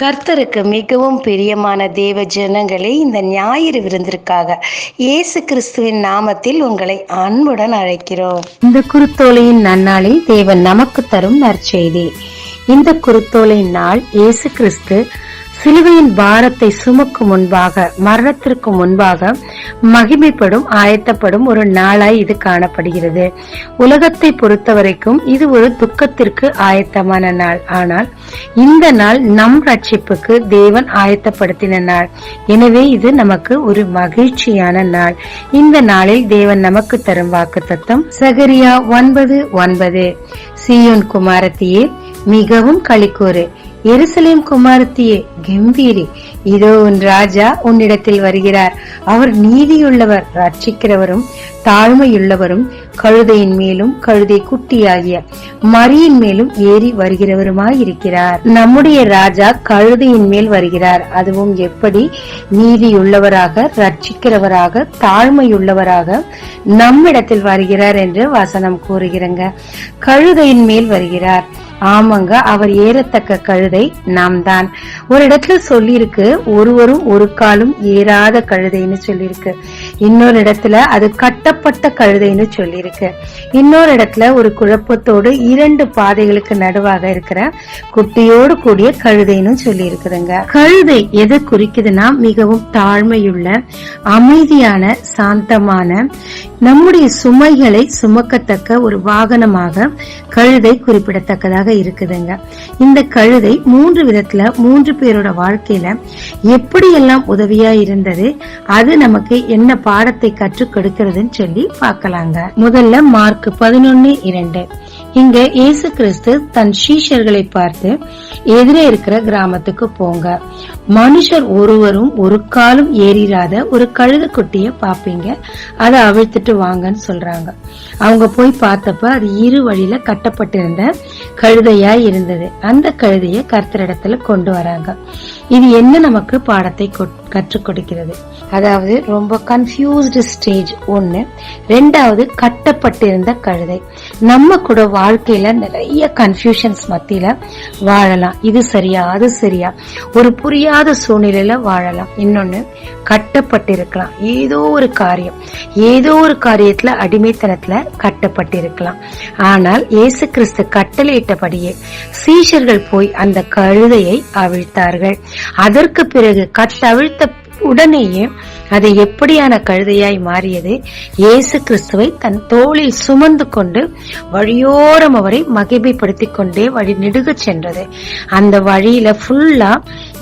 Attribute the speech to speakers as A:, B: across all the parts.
A: கர்த்தருக்கு மிகவும் பிரியமான தேவ ஜனங்களே, இந்த ஞாயிறு விருந்திற்காக இயேசு கிறிஸ்துவின் நாமத்தில் உங்களை அன்புடன் அழைக்கிறோம். இந்த குருத்தோலையின் நன்னாளில் தேவன் நமக்கு தரும் நற்செய்தி. இந்த குருத்தோலையின் நாள் இயேசு கிறிஸ்து சிலுவையின் பாரத்தை சுமக்கும் முன்பாக, மரணத்திற்கு முன்பாக மகிமைப்படும் ஆயத்தப்படும் ஒரு நாளாய் இது காணப்படுகிறது. உலகத்தை பொறுத்தவரைக்கும் இது ஒரு துக்கத்திற்கு ஆயத்தமான நாள். ஆனால் இந்த நாள் நம் ரட்சிப்புக்கு தேவன் ஆயத்தப்படுத்தின நாள். எனவே இது நமக்கு ஒரு மகிழ்ச்சியான நாள். இந்த நாளில் தேவன் நமக்கு தரும் வாக்குத்தத்தம் சகரியா 9:9. சீயோன் குமாரத்தியே மிகவும் களிக்கூறு, எருசலேம் குமாரத்தியே கம்பீரி, இதோ உன் ராஜா உன்னிடத்தில் வருகிறார். அவர் நீதியுள்ளவர், ரட்சிக்கிறவரும் தாழ்மையுள்ளவரும், கழுதையின் மேலும் கழுதை குட்டியாகிய மரியின் மேலும் ஏறி வருகிறவருமாயிருக்கிறார். நம்முடைய ராஜா கழுதையின் மேல் வருகிறார். அதுவும் எப்படி? நீதியுள்ளவராக, ரட்சிக்கிறவராக, தாழ்மையுள்ளவராக நம்மிடத்தில் வருகிறார் என்று வசனம் கூறுகிறங்க. கழுதையின் மேல் வருகிறார். ஆமாங்க, அவர் ஏறத்தக்க கழுதை நாம் தான். ஒரு இடத்துல சொல்லிருக்கு, ஒருவரும் ஒரு காலும் ஏறாத கழுதைன்னு சொல்லிருக்கு. இன்னொரு இடத்துல அது கட்டப்பட்ட கழுதைன்னு சொல்லிருக்கு. இன்னொரு இடத்துல ஒரு குழப்பத்தோடு 2 பாதைகளுக்கு நடுவாக இருக்கிற குட்டியோடு கூடிய கழுதைன்னு சொல்லி இருக்குதுங்க. கழுதை எதை குறிக்குதுன்னா, மிகவும் தாழ்மையுள்ள, அமைதியான, சாந்தமான, நம்முடைய சுமைகளை சுமக்கத்தக்க ஒரு வாகனமாக கழுதை குறிப்பிடத்தக்கதாக இருக்குதுங்க. இந்த கழுதை 3 விதத்துல 3 பேரோட வாழ்க்கையில எப்படியெல்லாம் உதவியா இருந்தது, அது நமக்கு என்ன பாடத்தை கற்றுக் கொடுக்கிறதுன்னு சொல்லி பார்க்கலாங்க. முதல்ல மார்க் 11:2. இங்க இயேசு கிறிஸ்து தன் சீஷர்களை பார்த்து, எதிரே இருக்கிற கிராமத்துக்கு போங்க, மனுஷர் ஒருவரும் ஒரு காலும் ஏறிராத ஒரு கழுதை குட்டிய பாப்பீங்க, அதை அவிழ்த்துட்டு வாங்கன்னு சொல்றாங்க. அவங்க போய் பார்த்தப்ப அது 2 வழியில கட்டப்பட்டிருந்த கழுதையா இருந்தது. அந்த கழுதைய கர்த்தரிடத்துல கொண்டு வராங்க. இது என்ன நமக்கு பாடத்தை கற்றுக் கொடுக்கிறது? அதாவது ரொம்ப கன்ஃபியூஸ்டு ஸ்டேஜ் 1. 2வது கட்டப்பட்டிருந்த கழுதை. நம்ம கூட வாழ்க்கையில நிறைய கன்ஃபியூஷன்ஸ் மத்தியில வாழலாம். இது சரியா, அது சரியா, ஒரு புரியாத சூழ்நிலையில வாழலாம். இன்னொன்னு கட்டப்பட்டிருக்கலாம். ஏதோ ஒரு காரியத்துல அடிமைத்தனத்துல கட்டப்பட்டிருக்கலாம். ஆனால் இயேசு கிறிஸ்து கட்டளையிட்டபடியே சீஷர்கள் போய் அந்த கழுதையை அவிழ்த்தார்கள். அதற்கு பிறகு கட்டவிழ்த்த உடனேயே அது எப்படியான கழுதையாய் மாறியது? இயேசு கிறிஸ்துவை தன் தோளில் சுமந்து கொண்டு வழியோரம் அவரை மகிமைப்படுத்திக் கொண்டே வழி நெடுக சென்றது. அந்த வழியில ஃபுல்லா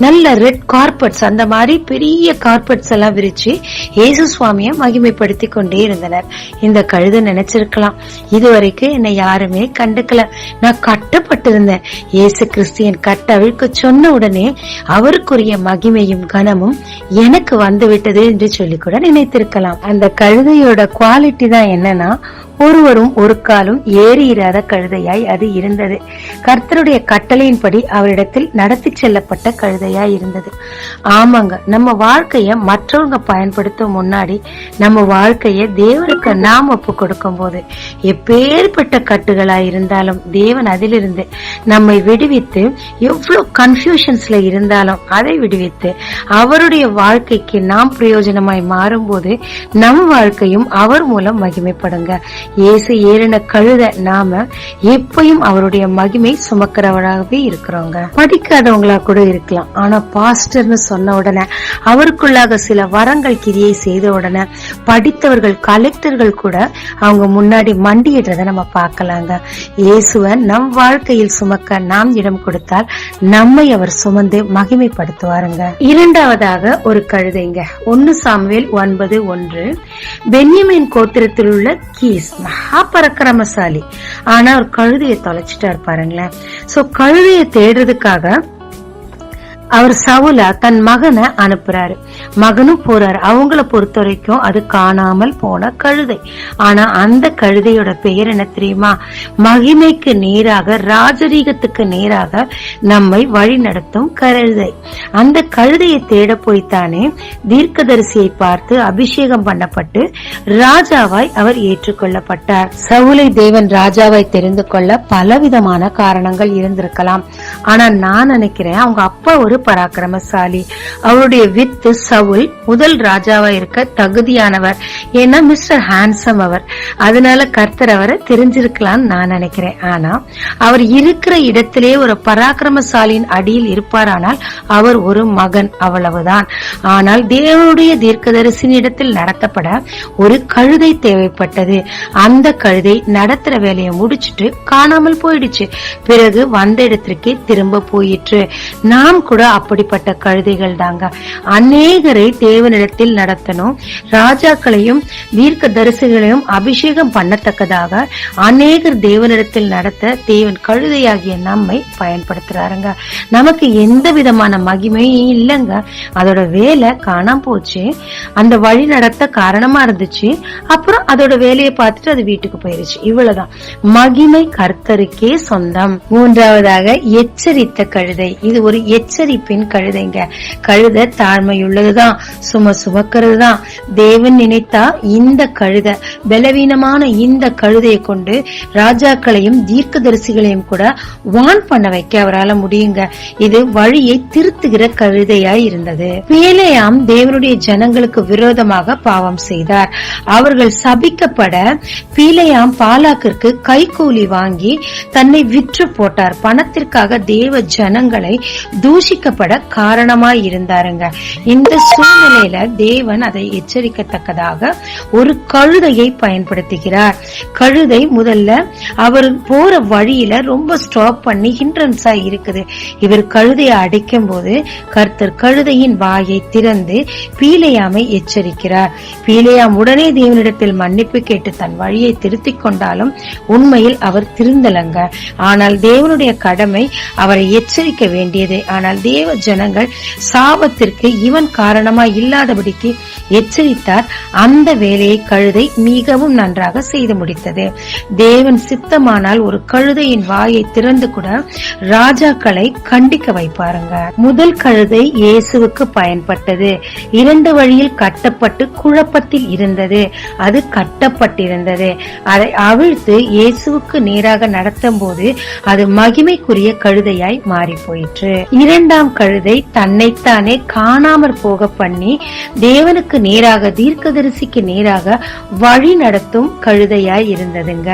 A: நல்ல ரெட் கார்பெட்ஸ், அந்த மாதிரி பெரிய கார்பெட்ஸ் எல்லாம் விரிச்சு இயேசு சுவாமியை மகிமைப்படுத்திக் கொண்டே இருந்தனர். இந்த கழுதை நினைச்சிருக்கலாம், இதுவரைக்கும் என்னை யாருமே கண்டுக்கல, நான் கட்டப்பட்டிருந்தேன், இயேசு கிறிஸ்தியன் கட்ட அவிழ்க்க சொன்ன உடனே அவருக்குரிய மகிமையும் கனமும் எனக்கு வந்துவிட்டது என்று சொல்லி கூட நினைத்திருக்கலாம். அந்த கழுதையோட குவாலிட்டி தான் என்னன்னா, ஒருவரும் ஒரு காலும் ஏறியிராத கழுதையாய் அது இருந்தது. கர்த்தருடைய கட்டளையின்படி அவரிடத்தில் நடத்தி செல்லப்பட்ட கழுதையாய் இருந்தது. ஆமாங்க, நம்ம வாழ்க்கைய மற்றவங்க பயன்படுத்த முன்னாடி நம்ம வாழ்க்கைய தேவனுக்கு நாம் ஒப்பு கொடுக்கும் போது எப்பேற்பட்ட கட்டுகளாய் இருந்தாலும் தேவன் அதிலிருந்து நம்மை விடுவித்து, எவ்வளவு கன்ஃபியூஷன்ஸ்ல இருந்தாலும் அதை விடுவித்து அவருடைய வாழ்க்கைக்கு நாம் பிரயோஜனமாய் மாறும் போது நம் வாழ்க்கையும் அவர் மூலம் மகிமைப்படுங்க. இயேசு ஏறின கழுத நாம எப்பயும் அவருடைய மகிமை சுமக்கிறவராகவே இருக்கிறோங்க. படிக்காதவங்களா கூட இருக்கலாம். ஆனா பாஸ்டர்னு சொன்ன உடனே, அவருக்குள்ளாக சில வரங்கள் கிரியை செய்த உடனே படித்தவர்கள், கலெக்டர்கள் கூட அவங்க முன்னாடி மண்டியிடுறத நம்ம பார்க்கலாங்க. இயேசுவை நம் வாழ்க்கையில் சுமக்க நாம் இடம் கொடுத்தால் நம்மை அவர் சுமந்து மகிமைப்படுத்துவாருங்க. 2வதாக ஒரு கழுதைங்க. 1 சாமுவேல் 9:1. பென்யமீன் கோத்திரத்தில் உள்ள கீஸ் மகா பராக்கிரமசாலி. ஆனா ஒரு கழுதையை தொலைச்சிட்டாரு பாருங்களேன். சோ கழுதையை தேடுறதுக்காக அவர் சவுல தன் மகனை அனுப்புறாரு. மகனும் போறாரு. அவங்கள பொறுத்த வரைக்கும் அது காணாமல் போன கழுதை. ஆனா அந்த கழுதையோட பெயர் என்ன தெரியுமா? மகிமைக்கு நேராக, ராஜரீகத்துக்கு நேராக நம்மை வழி நடத்தும் கழுதை. அந்த கழுதையை தேட போய்த்தானே தீர்க்கதரிசியை பார்த்து அபிஷேகம் பண்ணப்பட்டு ராஜாவாய் அவர் ஏற்றுக்கொள்ளப்பட்டார். சவுலை தேவன் ராஜாவாய் தெரிந்து கொள்ள பலவிதமான காரணங்கள் இருந்திருக்கலாம். ஆனா நான் நினைக்கிறேன், அவங்க அப்பா ஒரு ஒரு பராக்கிரமசாலி. அவருடைய வித்து சவுல் முதல் ராஜாவா இருக்க தகுதியானவர். ஏன்னா மிஸ்டர் ஹான்சம் அவர். அதனால கர்த்தர் அவரை தெரிஞ்சிருக்கலாம் நான் நினைக்கிறேன். ஆனா அவர் இருக்கிற இடத்திலே ஒரு பராக்கிரமசாலியின் அடியில் இருப்பாரானால் அவர் ஒரு மகன், அவ்வளவுதான். ஆனால் தேவனுடைய தீர்க்கதரிசியின் இடத்தில் நடத்தப்பட ஒரு கழுதை தேவைப்பட்டது. அந்த கழுதை நடத்துற வேலையை முடிச்சுட்டு காணாமல் போயிடுச்சு. பிறகு வந்த இடத்திற்கே திரும்ப போயிற்று. நாம் கூட அப்படிப்பட்ட கழுதைகள் தாங்க. அநேகரை தேவனிடத்தில் நடத்தணும். ராஜாக்களையும் தீர்க்க தரிசிகளையும் அபிஷேகம் பண்ணத்தக்கதாக அநேகர் தேவனிடத்தில் நடத்த தேவன் கழுதையாகிய நம்மை பயன்படுத்துறாருங்க. நமக்கு எந்த விதமான மகிமையும் இல்லைங்க. அதோட வேலை காணாம போச்சு. அந்த வழி நடத்த காரணமா இருந்துச்சு. அப்புறம் அதோட வேலையை பார்த்துட்டு அது வீட்டுக்கு போயிருச்சு. இவ்வளவுதான். மகிமை கர்த்தருக்கே சொந்தம். மூன்றாவதாக எச்சரித்த கழுதை. இது ஒரு எச்சரிப்பின் கழுதைங்க. கழுதை தாழ்மையுள்ளதுதான், சுமக்கிறது தான். தேவன் நினைத்தா இந்த கழுதை, பலவீனமான இந்த கழுதையை கொண்டு ராஜாக்களையும் தீர்க்கதரிசிகளையும் கூட வான் பண்ண வைக்க அவரால் முடியுங்க. இது வழியை திருத்துகிற கழுதையாய் இருந்தது. பிலேயாம் தேவனுடைய ஜனங்களுக்கு விரோதமாக பாவம் செய்தார். அவர்கள் சபிக்கப்பட பிலேயாம் பாலாக்கிற்கு கைகூலி வாங்கி தன்னை விற்று போட்டார். பணத்திற்காக தேவ ஜனங்களை தூஷிக்கப்பட காரணமாய் இருந்தாருங்க. இந்த சூழ்நிலையில தேவன் அதை எச்சரிக்கத்தக்கதாக ஒரு கழுதையை பயன்படுத்துகிறார். கழுதை முதல்ல அவர் போற வழியில ரொம்ப ஸ்டாப் பண்ணி ஹிண்ட்ரன்ஸா இருக்குது. இவர் கழுதையை அடைக்கும் போது கர்த்தர் கழுதையின் வாயை திறந்து பீலேயாமை எச்சரிக்கிறார். பீலேயாம் உடனே தேவனிடத்தில் மன்னிப்பு கேட்டு தன் வழியை திருத்திக் கொண்டாலும் உண்மையில் அவர் திருந்தலங்க. ஆனால் தேவனுடைய கடமை அவரை எச்சரிக்க வேண்டியது. ஆனால் தேவ ஜனங்கள் சாபத்திற்கு இவன் காரணமா இல்லாதபடிக்கு எச்சரித்தார். அந்த வேலையை கழுதை மிகவும் நன்றாக செய்து முடித்தது. தேவன் சித்தமானால் ஒரு கழுதையின் வாயை திறந்து கூட ராஜாக்களை கண்டிக்க வைப்பாருங்க. முதல் கழுதை இயேசுவுக்கு பயன்பட்டது. இரண்டு வழியில் கட்டப்பட்டு குழப்பத்தில் இருந்தது. அது கட்டப்பட்டிருந்தது. அதை அவிழ்த்து இயேசுவுக்கு நேராக நடத்தும் போது அது மகிமைக்குரிய கழுதையாய் மாறி போயிற்று. இரண்டாம் கழுதை தன்னைத்தானே காணாமற் போக பண்ணி தேவனுக்கு நேராக தீர்க்கதரிசிக்கு நேராக வழி நடத்தும் கழுதையாய் இருந்ததுங்க.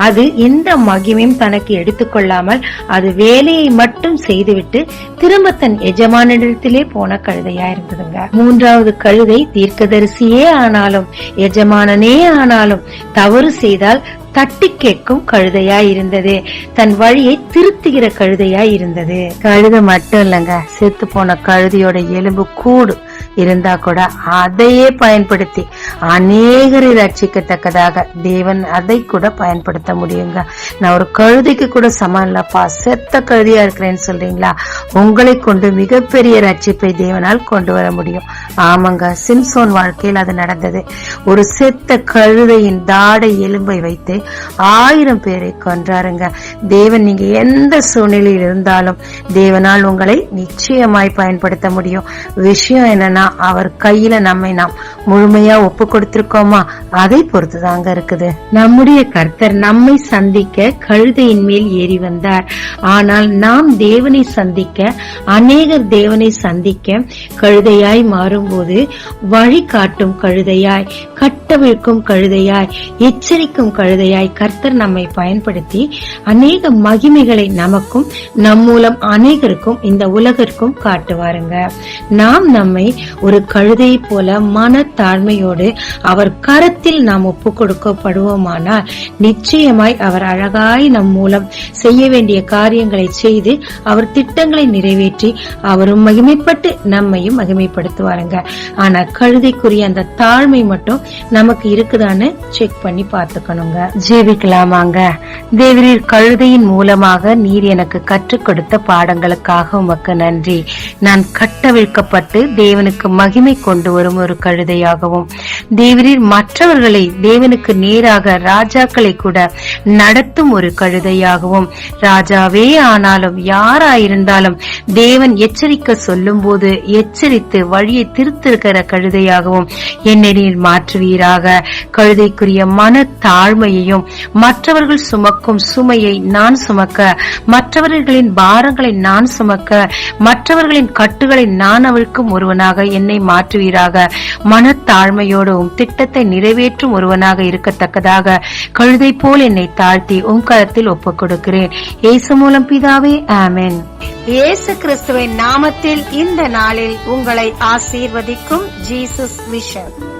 A: அது எந்த மகிமையும் தனக்கு எடுத்துக்கொள்ளாமல் அது வேலையை மட்டும் செய்துவிட்டு திரும்ப தன் எஜமானிடத்திலே போன கழுதையா இருந்ததுங்க. மூன்றாவது கழுதை தீர்க்கதரிசியே ஆனாலும் எஜமானனே ஆனாலும் தவறு செய்தால் தட்டி கேட்கும் கழுதையாய் இருந்தது. தன் வழியை திருத்துகிற கழுதையாய் இருந்தது. கழுதை மட்டும் இல்லங்க, செத்து போன கழுதையோட எலும்பு கூடு இருந்தா கூட அதையே பயன்படுத்தி அநேகரை ரட்சிக்கத்தக்கதாக தேவன் அதை கூட பயன்படுத்த முடியுங்க. நான் ஒரு கழுதைக்கு கூட சமம் இல்லப்பா, செத்த கழுதியா இருக்கிறேன்னு சொல்றீங்களா? உங்களை கொண்டு மிகப்பெரிய ரட்சிப்பை தேவனால் கொண்டு வர முடியும். ஆமாங்க, சிம்சோன் வாழ்க்கையில் அது நடந்தது. ஒரு செத்த கழுதையின் தாடை எலும்பை வைத்து 1000 பேரை கொன்றாருங்க. தேவன் நீங்க எந்த சூழ்நிலையில் இருந்தாலும் தேவனால் உங்களை நிச்சயமாய் பயன்படுத்த முடியும். விஷயம் என்னன்னா, அவர் கையில நம்மை நாம் முழுமையா ஒப்பு கொடுத்திருக்கோமா அதை பொறுத்துதாங்க இருக்குது. நம்முடைய கர்த்தர் நம்மை சந்திக்க கழுதையின் மேல் ஏறி வந்தார். ஆனால் நாம் தேவனை சந்திக்க, அநேகர் தேவனை சந்திக்க கழுதையாய் மாறும்போது வழி காட்டும் கழுதையாய், கட்டவிழ்க்கும் கழுதையாய், எச்சரிக்கும் கழுதையாய் கர்த்தர் நம்மை பயன்படுத்தி அநேக மகிமைகளை நமக்கும் நம் மூலம் அநேகருக்கும் இந்த உலகிற்கும் காட்டுவாருங்க. நாம் நம்மை ஒரு கழுதை போல மன தாழ்மையோடு அவர் கரத்தில் நாம் ஒப்பு கொடுக்கப்படுவோமானால் நிச்சயமாய் அவர் அழகாய் நம் மூலம் செய்ய வேண்டிய காரியங்களை செய்து அவர் திட்டங்களை நிறைவேற்றி அவரும் மகிமைப்பட்டு நம்மையும் மகிமைப்படுத்துவாருங்க. ஆனா கழுதைக்குரிய அந்த தாழ்மை மட்டும் நமக்கு இருக்குதான்னு செக் பண்ணி பார்த்துக்கணுங்க. ஜீவிக்கலாமாங்க. தேவரீர் கழுதையின் மூலமாக நீர் எனக்கு கற்றுக் கொடுத்த பாடங்களுக்காக உமக்கு நன்றி. நான் கட்டவிழ்க்கப்பட்டு தேவனுக்கு மகிமை கொண்டு வரும் ஒரு கழுதையாகவும், தேவரீர் மற்றவர்களை தேவனுக்கு நேராக ராஜாக்களை கூட நடத்தும் ஒரு கழுதையாகவும், ராஜாவே ஆனாலும் யாராயிருந்தாலும் தேவன் எச்சரிக்க சொல்லும் போது எச்சரித்து வழியை திருத்திருக்கிற கழுதையாகவும் என்னை நீர் மாற்றுவீராக. தருவீராக. கழுதைக்குரிய மன தாழ்மையையும் மற்றவர்கள் சுமக்கும் சுமையை நான் சுமக்க, மற்றவர்களின் பாரங்களை நான் சுமக்க, மற்றவர்களின் கட்டுகளை நான் அவிழ்க்கும் ஒருவனாக என்னை மாற்றுவீராக. மனத்தாழ்மையோடும் திட்டத்தை நிறைவேற்றும் ஒருவனாக இருக்கத்தக்கதாக கழுதை போல் என்னை தாழ்த்தி உன் கரத்தில் ஒப்புக் கொடுக்கிறேன். இயேசு மூலம் பிதாவே, ஆமென். இயேசு கிறிஸ்துவின் நாமத்தில் இந்த நாளில் உங்களை ஆசீர்வதிக்கும் ஜீசஸ் விஷன்.